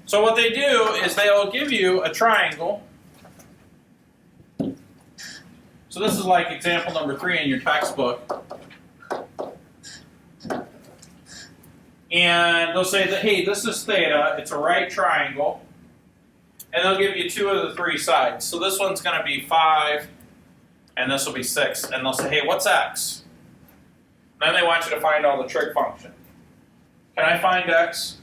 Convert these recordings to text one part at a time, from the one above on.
So what they do is they'll give you a triangle. So this is like example number 3 in your textbook. And they'll say that, hey, this is theta, it's a right triangle. And they'll give you 2 of the 3 sides. So this one's going to be 5, and this will be 6. And they'll say, hey, what's x? Then they want you to find all the trig function. Can I find x?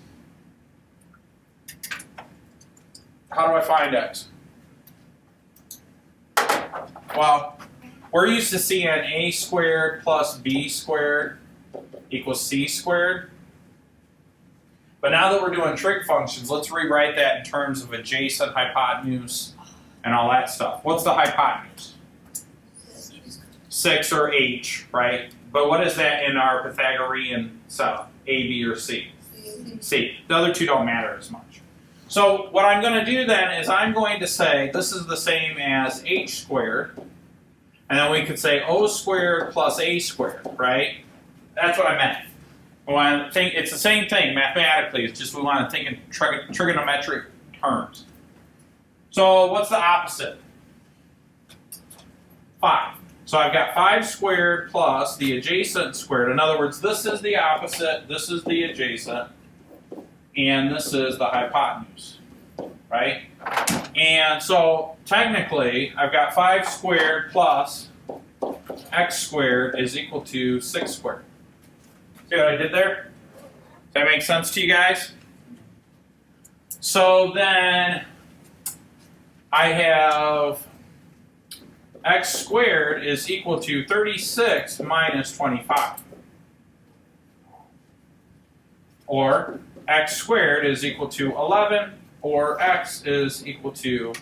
How do I find x? Well, we're used to seeing a squared plus b squared equals c squared. But now that we're doing trig functions, let's rewrite that in terms of adjacent, hypotenuse, and all that stuff. What's the hypotenuse? 6 or h, right? But what is that in our Pythagorean setup? A, B, or C? C. The other two don't matter as much. So what I'm going to do then is I'm going to say this is the same as h squared. And then we could say o squared plus a squared, right? That's what I meant. We want to think it's the same thing mathematically. It's just we want to think in trigonometric terms. So what's the opposite? 5. So I've got 5 squared plus the adjacent squared. In other words, this is the opposite, this is the adjacent, and this is the hypotenuse, right? And so technically, I've got 5 squared plus x squared is equal to 6 squared. See what I did there? Does that make sense to you guys? So then I have x squared is equal to 36 minus 25. Or x squared is equal to 11, or x is equal to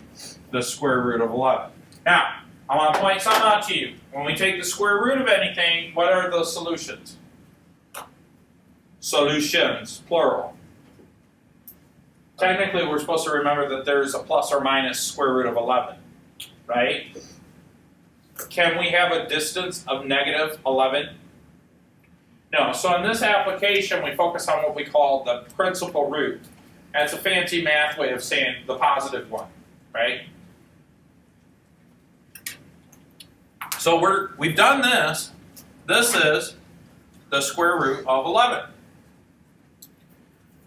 the square root of 11. Now, I want to point something out to you. When we take the square root of anything, what are the solutions? Solutions, plural. Technically, we're supposed to remember that there's a plus or minus square root of 11, right? Can we have a distance of negative 11? No. So in this application, we focus on what we call the principal root. That's a fancy math way of saying the positive one, right? So we've done this. This is the square root of 11.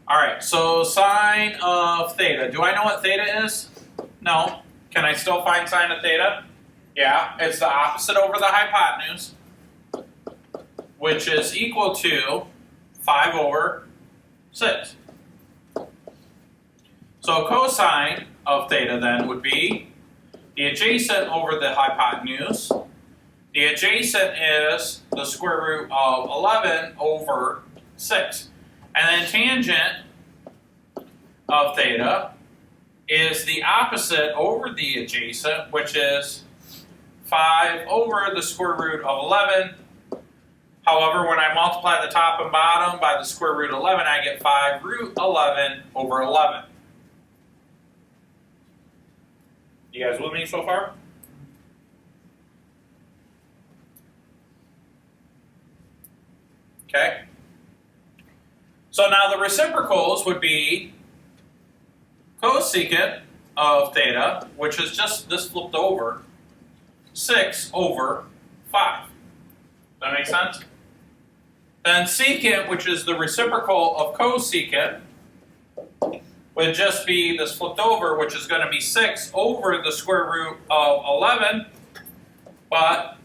All right, so sine of theta. Do I know what theta is? No. Can I still find sine of theta? Yeah, it's the opposite over the hypotenuse, which is equal to 5 over 6. So cosine of theta then would be the adjacent over the hypotenuse. The adjacent is the square root of 11 over 6. And then tangent of theta is the opposite over the adjacent, which is 5 over the square root of 11. However, when I multiply the top and bottom by the square root of 11, I get 5 root 11 over 11. You guys with me so far? Okay. So now the reciprocals would be cosecant of theta, which is just this flipped over, 6 over 5. Does that make sense? Then secant, which is the reciprocal of cosecant, would just be this flipped over, which is going to be 6 over the square root of 11. But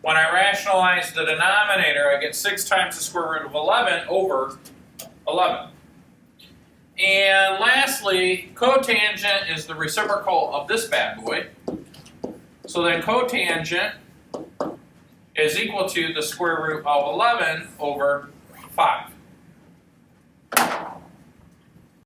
when I rationalize the denominator, I get 6 times the square root of 11 over 11. And lastly, cotangent is the reciprocal of this bad boy. So then cotangent is equal to the square root of 11 over 5.